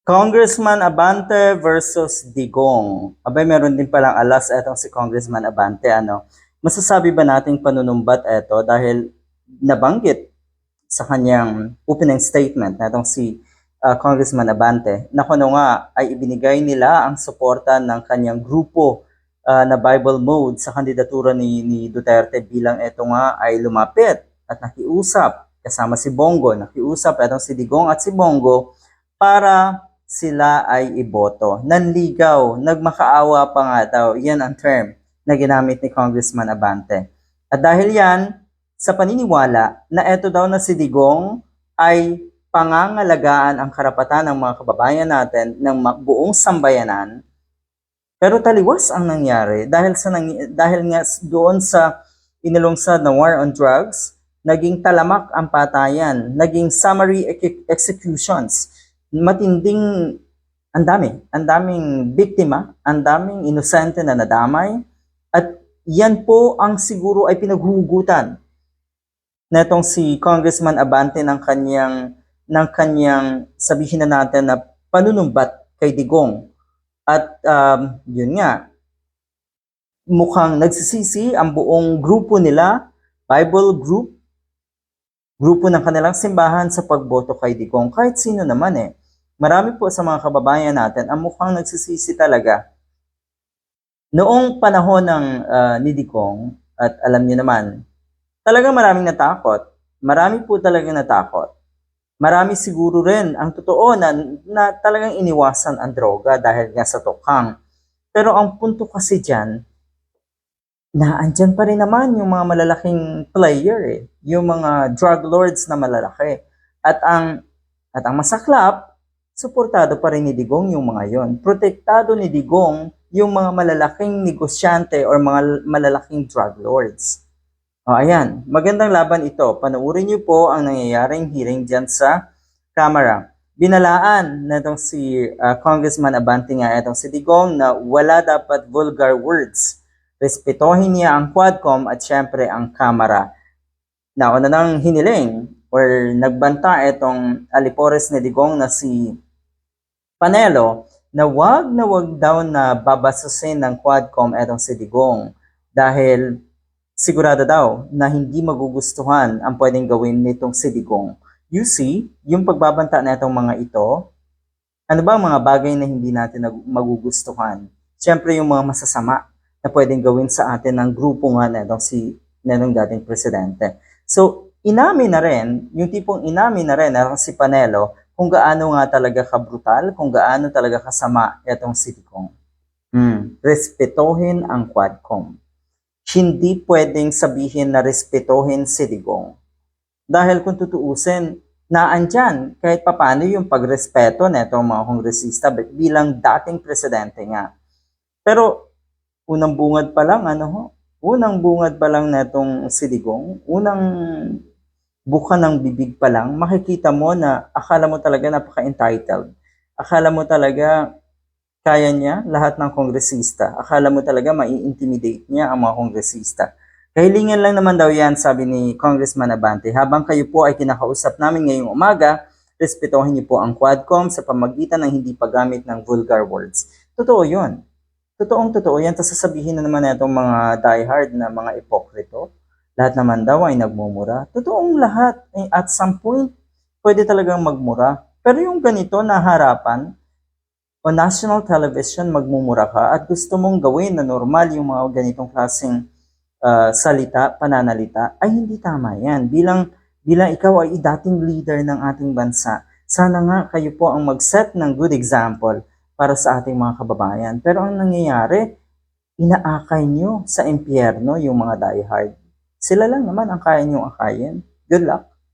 Congressman Abante versus Digong. Abay, meron din palang alas etong si Congressman Abante. Masasabi ba nating panunumbat ito dahil nabanggit sa kanyang opening statement na itong si Congressman Abante na kuno nga ay ibinigay nila ang suporta ng kanyang grupo na Bible Mode sa kandidatura ni Duterte bilang ito nga ay lumapit at nakiusap kasama si Bongo, nakiusap itong si Digong at si Bongo para sila ay iboto. Nanligaw, nagmakaawa pa nga daw. Yan ang term na ginamit ni Congressman Abante. At dahil yan, sa paniniwala na eto daw na si Digong ay pangangalagaan ang karapatan ng mga kababayan natin ng buong sambayanan, pero taliwas ang nangyari dahil nga doon sa inilungsad na war on drugs, naging talamak ang patayan, naging summary executions, matinding, ang daming biktima, ang daming inosente na nadamay, at yan po ang siguro ay pinaghuhugutan netong si Congressman Abante ng kanyang sabihin na natin na panunumbat kay Digong. At yun nga, mukhang nagsisisi ang buong grupo nila, Bible group, grupo ng kanilang simbahan sa pagboto kay Digong. Kahit sino naman marami po sa mga kababayan natin ang mukhang nagsisisi talaga. Noong panahon ng ni Digong, at alam niyo naman, talagang maraming natakot. Marami po talagang natakot. Marami siguro rin ang totoo na talagang iniwasan ang droga dahil nga sa tokhang. Pero ang punto kasi dyan, na andyan pa rin naman yung mga malalaking player yung mga drug lords na malalaki. At ang masaklap, suportado pa rin ni Digong yung mga yon. Protektado ni Digong yung mga malalaking negosyante or mga malalaking drug lords. Ayan, magandang laban ito. Panoorin niyo po ang nangyayaring hearing dyan sa camera. Binalaan na itong si Congressman Abante nga itong si Digong na wala dapat vulgar words. Respetuhin niya ang Quadcom at syempre ang camera. Nauna nang hiniling or nagbanta itong alipores ni Digong na si Panelo na wag daw na babasusin ng Quadcom etong si Digong dahil sigurado daw na hindi magugustuhan ang pwedeng gawin nitong si Digong. You see, yung pagbabanta na itong mga ito, ano ba ang mga bagay na hindi natin magugustuhan? Siyempre yung mga masasama na pwedeng gawin sa atin ng grupo nga netong dating presidente. So, inamin na rin, yung tipong inamin na rin si Panelo kung gaano nga talaga kabrutal, kung gaano talaga kasama itong si Digong. Respetohin ang Quadcom. Hindi pwedeng sabihin na respetohin si Digong. Dahil kung tutuusin, naandyan kahit papano yung pagrespeto netong mga kongresista bilang dating presidente nga. Pero unang bungad pa lang netong si Digong, unang buka ng bibig pa lang, makikita mo na akala mo talaga napaka-entitled. Akala mo talaga kaya niya lahat ng kongresista. Akala mo talaga mai-intimidate niya ang mga kongresista. Kahilingan lang naman daw yan, sabi ni Congressman Abante. Habang kayo po ay kinakausap namin ngayong umaga, respetuhin niyo po ang Quadcom sa pamagitan ng hindi paggamit ng vulgar words. Totoo yun. Totoo yan. Tapos sasabihin na naman itong mga diehard na mga ipokrito. Lahat naman daw ay nagmumura. Totoong lahat. At some point, pwede talagang magmura. Pero yung ganito na harapan, o national television, magmumura ka at gusto mong gawin na normal yung mga ganitong klaseng salita, pananalita, ay hindi tama yan. Bilang ikaw ay dating leader ng ating bansa, sana nga kayo po ang mag-set ng good example para sa ating mga kababayan. Pero ang nangyayari, inaakay nyo sa impyerno yung mga diehard. Sila lang naman ang kaya nyong akayin. Good luck.